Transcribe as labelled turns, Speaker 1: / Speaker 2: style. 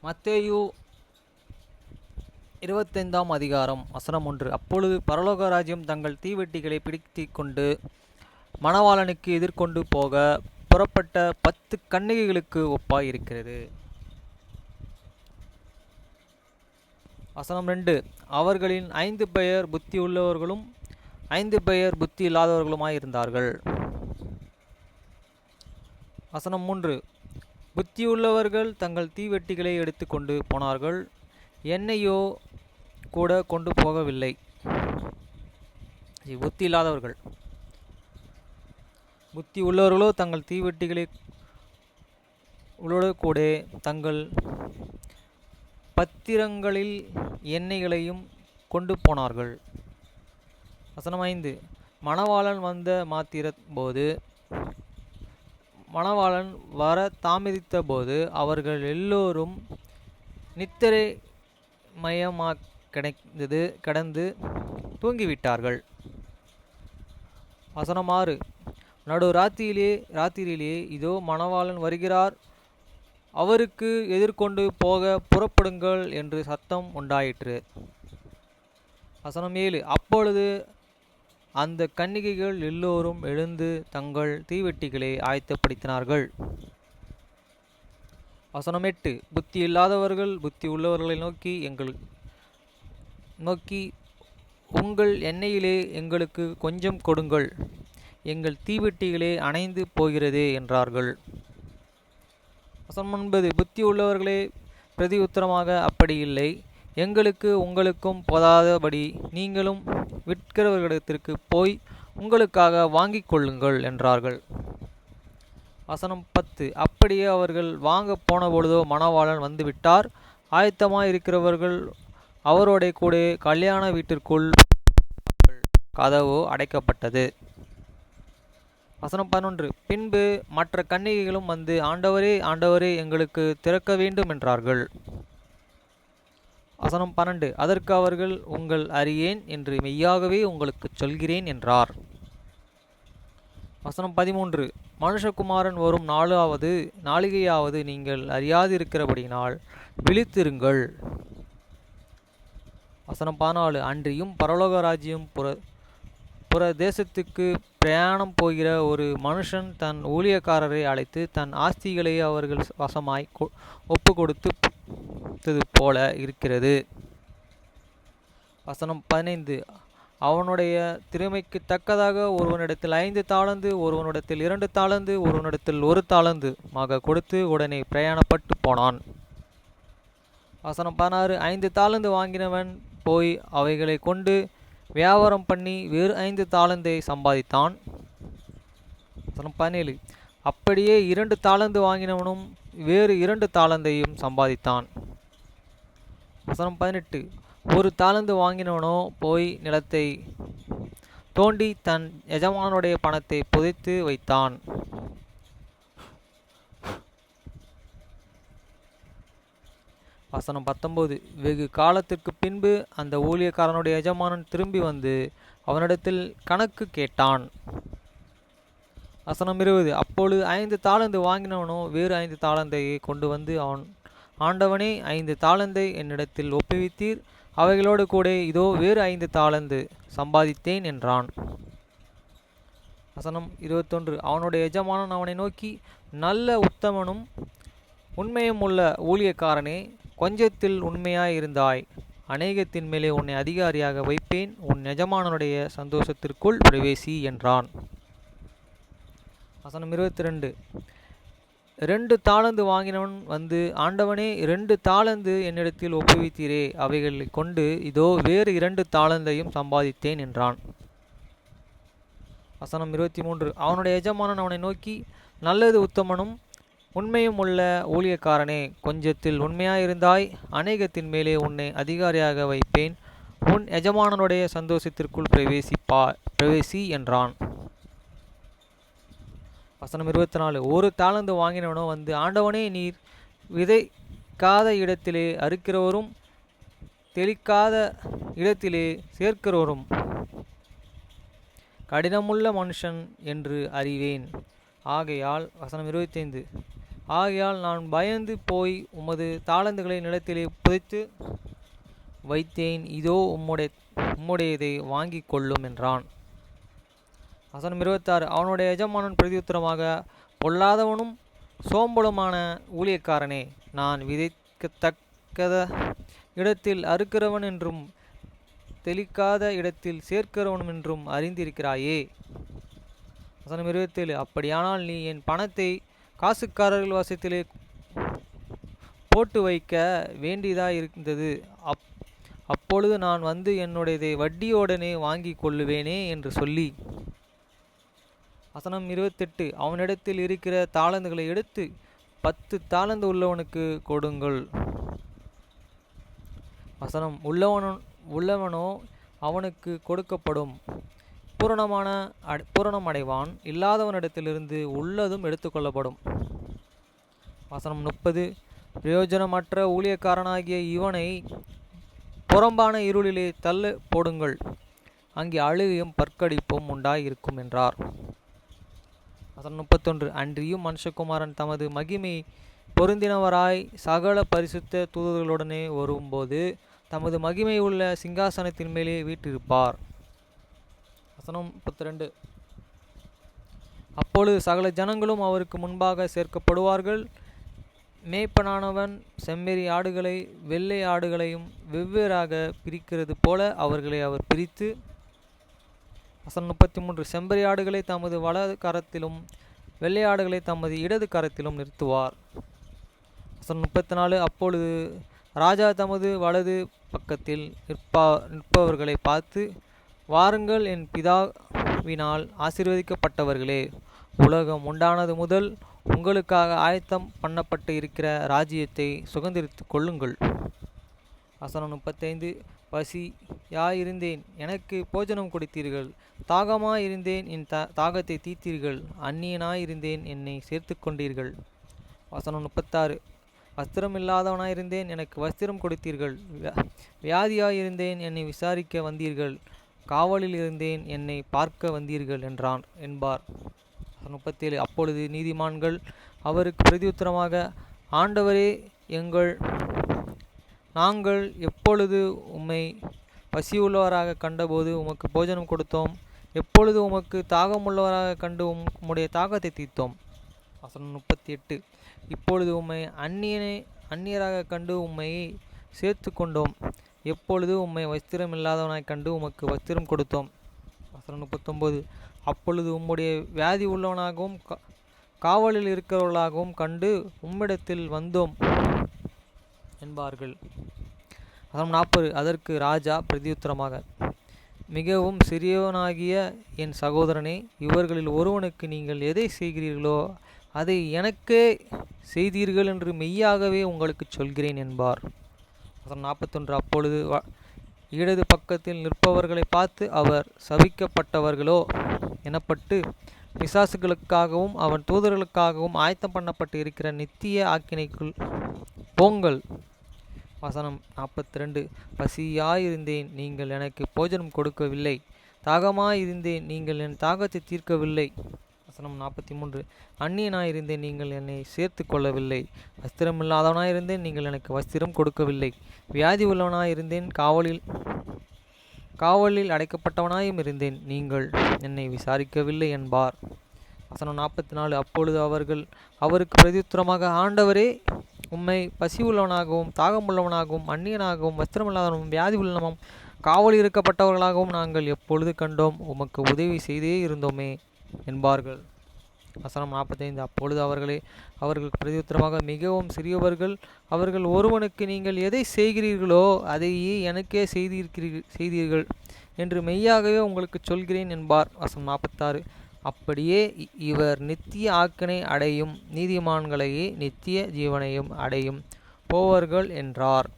Speaker 1: மத்தேயு 25 அதிகாரம் வசனம் 1. அப்பொழுது பரலோக ராஜ்யம் தங்கள் தீவெட்டிகளை பிடித்து கொண்டு மணவாளனுக்கு எதிர்கொண்டு போக புறப்பட்ட 10 கன்னிகைகளுக்கு ஒப்பாய் இருக்கிறது. வசனம் 2. அவர்களின் 5 பேர் புத்தி உள்ளவர்களும் 5 பேர் புத்தி இல்லாதவர்களுமாய் இருந்தார்கள். வசனம் 3. புத்தியுள்ளவர்கள் தங்கள் தீவெட்டிகளை எடுத்து கொண்டு போனார்கள், என்னையோ கூட கொண்டு போகவில்லை. புத்தி இல்லாதவர்கள். புத்தி உள்ளவர்களோ தங்கள் தீவெட்டிகளை உள்ளோடு கூட தங்கள் பத்திரங்களில் எண்ணெய்களையும் கொண்டு போனார்கள். வசனம் 5. மணவாளன் வந்த போது மணவாளன் வர தாமதித்த போது அவர்கள் எல்லோரும் நித்திரை மயமாக கிடந்து தூங்கிவிட்டார்கள். வசனம் 6. நடு ராத்திரியிலே இதோ மணவாளன் வருகிறார், அவருக்கு எதிர்கொண்டு போக புறப்படுங்கள் என்று சத்தம் உண்டாயிற்று. வசனம் 7. அப்பொழுது அந்த கன்னிகைகள் எல்லோரும் எழுந்து தங்கள் தீவெட்டிகளை ஆயத்தப்படுத்தினார்கள். வசனம் 8. புத்தி இல்லாதவர்கள் புத்தி உள்ளவர்களை நோக்கி உங்கள் எண்ணெயிலே எங்களுக்கு கொஞ்சம் கொடுங்கள், எங்கள் தீவெட்டிகளே அணைந்து போகிறதே என்றார்கள். வசனம் 9. புத்தி உள்ளவர்களே பிரதி உத்தரமாக, அப்படி இல்லை, எங்களுக்கு உங்களுக்கும் போதாதபடி நீங்களும் விற்கிறவர்களிடத்திற்கு போய் உங்களுக்காக வாங்கிக் கொள்ளுங்கள் என்றார்கள். வசனம் 10. அப்படியே அவர்கள் வாங்க போன பொழுதோ மணவாளன் வந்துவிட்டார், ஆயத்தமாய் இருக்கிறவர்கள் அவரோட கூட கல்யாண வீட்டிற்குள் கதவு அடைக்கப்பட்டது. வசனம் 11. பின்பு மற்ற கன்னிகைகளும் வந்து, ஆண்டவரே ஆண்டவரே, எங்களுக்கு திறக்க வேண்டும் என்றார்கள். வசனம் 12. அதற்கு அவர்கள், உங்கள் அறியேன் என்று மெய்யாகவே உங்களுக்கு சொல்கிறேன் என்றார். வசனம் 13. மனுஷகுமாரன் வரும் நாளிகையாவது நீங்கள் அறியாதிருக்கிறபடியினால் விழித்திருங்கள். வசனம் 14. அன்றியும் பரலோக ராஜ்யம் புற தேசத்துக்கு பிரயாணம் போகிற ஒரு மனுஷன் தன் ஊழியக்காரரை அழைத்து தன் ஆஸ்திகளை அவர்கள் வசமாய் ஒப்பு கொடுத்தது போல இருக்கிறது. வசனம் 15. அவனுடைய திறமைக்கு தக்கதாக ஒருவனிடத்தில் 5 தாலந்து, ஒருவனிடத்தில் 2 தாலந்து, ஒருவனிடத்தில் 1 தாலந்து கொடுத்து உடனே பிரயாணப்பட்டு போனான். வசனம் 16. 5 தாலந்து வாங்கினவன் போய் அவைகளை கொண்டு வியாபாரம் பண்ணி வேறு 5 தாலந்தை சம்பாதித்தான். வசனம் 17. அப்படியே 2 தாலந்து வாங்கினவனும் வேறு 2 தாலந்தையும் சம்பாதித்தான். வசனம் 18. 1 தாலந்து வாங்கினவனோ போய் நிலத்தை தோண்டி தன் எஜமானுடைய பணத்தை புதைத்து வைத்தான். வசனம் 19. வெகு காலத்திற்கு பின்பு அந்த ஊழியக்காரனுடைய எஜமானன் திரும்பி வந்து அவனிடத்தில் கணக்கு கேட்டான். வசனம் 20. அப்பொழுது 5 தாலந்து வாங்கினவனோ வேறு 5 தாலந்தையை கொண்டு வந்து, அவன் ஆண்டவனே, 5 தாலந்தை என்னிடத்தில் ஒப்புவித்தீர், அவைகளோடு கூட இதோ வேறு 5 தாலந்து சம்பாதித்தேன் என்றான். வசனம் 21. அவனுடைய எஜமானன் அவனை நோக்கி, நல்ல உத்தமனும் உண்மையும் உள்ள ஊழியக்காரனே, கொஞ்சத்தில் உண்மையாய் இருந்தாய், அநேகத்தின் மேலே உன்னை அதிகாரியாக வைப்பேன், உன் எஜமானனுடைய சந்தோஷத்திற்குள் பிரவேசி என்றான். வசனம் 22. 2 தாலந்து வாங்கினவன் வந்து, ஆண்டவனே, 2 தாலந்து என்னிடத்தில் ஒப்புவித்தீரே, அவைகளை கொண்டு இதோ வேறு 2 தாலந்தையும் சம்பாதித்தேன் என்றான். வசனம் 23. அவனுடைய எஜமானன் அவனை நோக்கி, நல்லது உத்தமனும் உண்மையும் உள்ள ஊழியக்காரனே, கொஞ்சத்தில் உண்மையாயிருந்தாய், அநேகத்தின் மேலே உன்னை அதிகாரியாக வைப்பேன், உன் எஜமானனுடைய சந்தோஷத்திற்குள் பிரவேசி என்றான். வசனம் 24. 1 தாலந்து வாங்கினவனோ வந்து, ஆண்டவனே, நீர் விதைக்காத இடத்திலே அறுக்கிறவரும் தெளிக்காத இடத்திலே சேர்க்கிறவரும் கடினமுள்ள மனுஷன் என்று அறிவேன். ஆகையால் வசனம் 25. ஆகையால் நான் பயந்து போய் உமது தாளந்துகளை நிலத்திலே புதைத்து வைத்தேன். இதோ உம்முடையதை வாங்கி கொள்ளும் என்றான். வசனம் 26. அவனுடைய எஜமானன் பிரதியுத்தரமாக, பொல்லாதவனும் சோம்பலுமான ஊழியக்காரனே, நான் விதைக்கத்தக்கத இடத்தில் அறுக்கிறவன் என்றும் தெளிக்காத இடத்தில் சேர்க்கிறவன் என்றும் அறிந்திருக்கிறாயே. வசனம் 27. அப்படியானால் நீ என் பணத்தை காசுக்காரர்கள் வசத்திலே போட்டு வைக்க வேண்டியதாயிருந்தது. அப்பொழுது நான் வந்து என்னுடையதை வட்டியோடனே வாங்கி கொள்ளுவேனே என்று சொல்லி. வசனம் 28. அவனிடத்தில் இருக்கிற தாளந்துகளை எடுத்து 10 தாளந்து உள்ளவனுக்கு கொடுங்கள். வசனம் உள்ளவனோ அவனுக்கு கொடுக்கப்படும், பூரணம் அடைவான். இல்லாதவனிடத்திலிருந்து உள்ளதும் எடுத்துக்கொள்ளப்படும். வசனம் 30. பிரயோஜனமற்ற ஊழியக்காரனாகிய இவனை புறம்பான இருளிலே தள்ள போடுங்கள், அங்கே அழுகையும் பற்கடிப்பும் உண்டாயிருக்கும் என்றார். வசனம் 31. அன்றியும் மனுஷகுமாரன் தமது மகிமை பொருந்தினவராய் சகல பரிசுத்த தூதர்களுடனே வரும்போது தமது மகிமை உள்ள சிங்காசனத்தின் மேலே வீற்றிருப்பார். வசனம் 32. அப்பொழுது சகல ஜனங்களும் அவருக்கு முன்பாக சேர்க்கப்படுவார்கள். மேய்ப்பனானவன் செம்மறி ஆடுகளை வெள்ளை ஆடுகளையும் வெவ்வேறாக பிரிக்கிறது போல அவர்களை அவர் பிரித்து. வசனம் 33. செம்பறி ஆடுகளை தமது வலது கரத்திலும் வெள்ளை ஆடுகளை தமது இடது கரத்திலும் நிறுத்துவார். வசனம் 34. அப்பொழுது ராஜா தமது வலது பக்கத்தில் நிற்பவர்களை பார்த்து, வாருங்கள் என் பிதாவினால் ஆசீர்வதிக்கப்பட்டவர்களே, உலகம் உண்டானது முதல் உங்களுக்காக ஆயத்தம் பண்ணப்பட்டு இருக்கிற ராஜ்யத்தை சுதந்தரித்து கொள்ளுங்கள். வசனம் 35. பசியாயிருந்தேன், எனக்கு போஜனம் கொடுத்தீர்கள். தாகமாயிருந்தேன், என் தாகத்தை தீர்த்தீர்கள். அந்நியனாயிருந்தேன், என்னை சேர்த்து கொண்டீர்கள். வசனம் 36. வஸ்திரமில்லாதவனாயிருந்தேன், எனக்கு வஸ்திரம் கொடுத்தீர்கள். வியாதியாயிருந்தேன், என்னை விசாரிக்க வந்தீர்கள். காவலில் இருந்தேன், என்னை பார்க்க வந்தீர்கள் என்பார். 37. அப்பொழுது நீதிமான்கள் அவருக்கு பிரதியுத்தரமாக, ஆண்டவரே, நாங்கள் எப்பொழுது உம்மை பசியுள்ளவராக கண்டபோது உமக்கு போஜனம் கொடுத்தோம்? எப்பொழுது உமக்கு தாகமுள்ளவராக கண்டு உம்முடைய தாகத்தை தீர்த்தோம்? வசனம் 38. இப்பொழுது உம்மை அந்நியராக கண்டு உம்மை சேர்த்து கொண்டோம். எப்பொழுது உம்மை வஸ்திரம் இல்லாதவனாய் கண்டு உமக்கு வஸ்திரம் கொடுத்தோம்? வசனம் 39. அப்பொழுது உம்முடைய வியாதி உள்ளவனாகவும் காவலில் இருக்கிறவர்களாகவும் கண்டு உம்மிடத்தில் வந்தோம் என்பார்கள். வசனம் 40. அதற்கு ராஜா பிரதியுத்தரமாக, மிகவும் சிறியவனாகிய என் சகோதரனே, இவர்களில் ஒருவனுக்கு நீங்கள் எதை செய்கிறீர்களோ அதை எனக்கே செய்தீர்கள் என்று மெய்யாகவே உங்களுக்கு சொல்கிறேன் என்பார். வசனம் 41. அப்பொழுது இடது பக்கத்தில் நிற்பவர்களை பார்த்து, அவர் சபிக்கப்பட்டவர்களோ எனப்பட்டு பிசாசுகளுக்காகவும் அவன் தூதர்களுக்காகவும் ஆயத்தம் பண்ணப்பட்டு இருக்கிற நித்திய ஆக்கினைக்குள் போங்கள். வசனம் 42. பசியாயிருந்தேன், நீங்கள் எனக்கு போஜனம் கொடுக்கவில்லை. தாகமாயிருந்தேன், நீங்கள் என் தாகத்தை தீர்க்கவில்லை. வசனம் 43. அந்நியனாயிருந்தேன், நீங்கள் என்னை சேர்த்து கொள்ளவில்லை. வஸ்திரமில்லாதவனாயிருந்தேன், நீங்கள் எனக்கு வஸ்திரம் கொடுக்கவில்லை. வியாதி உள்ளவனாயிருந்தேன், காவலில் அடைக்கப்பட்டவனாயும் இருந்தேன், நீங்கள் என்னை விசாரிக்கவில்லை என்பார். வசனம் 44. அப்பொழுது அவருக்கு பிரதியுத்தரமாக, ஆண்டவரே, உம்மை பசி உள்ளவனாகவும் தாகமுள்ளவனாகவும் அந்நியனாகவும் வஸ்திரமில்லாதவனும் வியாதி உள்ளவனும் காவலில் இருக்கப்பட்டவர்களாகவும் நாங்கள் எப்பொழுது கண்டோம்? உமக்கு உதவி செய்தே இருந்தோமே என்பார்கள். வசனம் 45. அப்பொழுது அவர்களுக்கு பிரதியுத்தரமாக, மிகவும் சிறியவர்கள் அவர்கள் ஒருவனுக்கு நீங்கள் எதை செய்கிறீர்களோ அதையே எனக்கே செய்தீர்கள் என்று மெய்யாகவே உங்களுக்கு சொல்கிறேன் என்பார். வசனம் 46. அப்படியே இவர் நித்திய ஆக்கினை அடையும், நீதிமான்களையே நித்திய ஜீவனையும் அடையும் போவார்கள் என்றார்.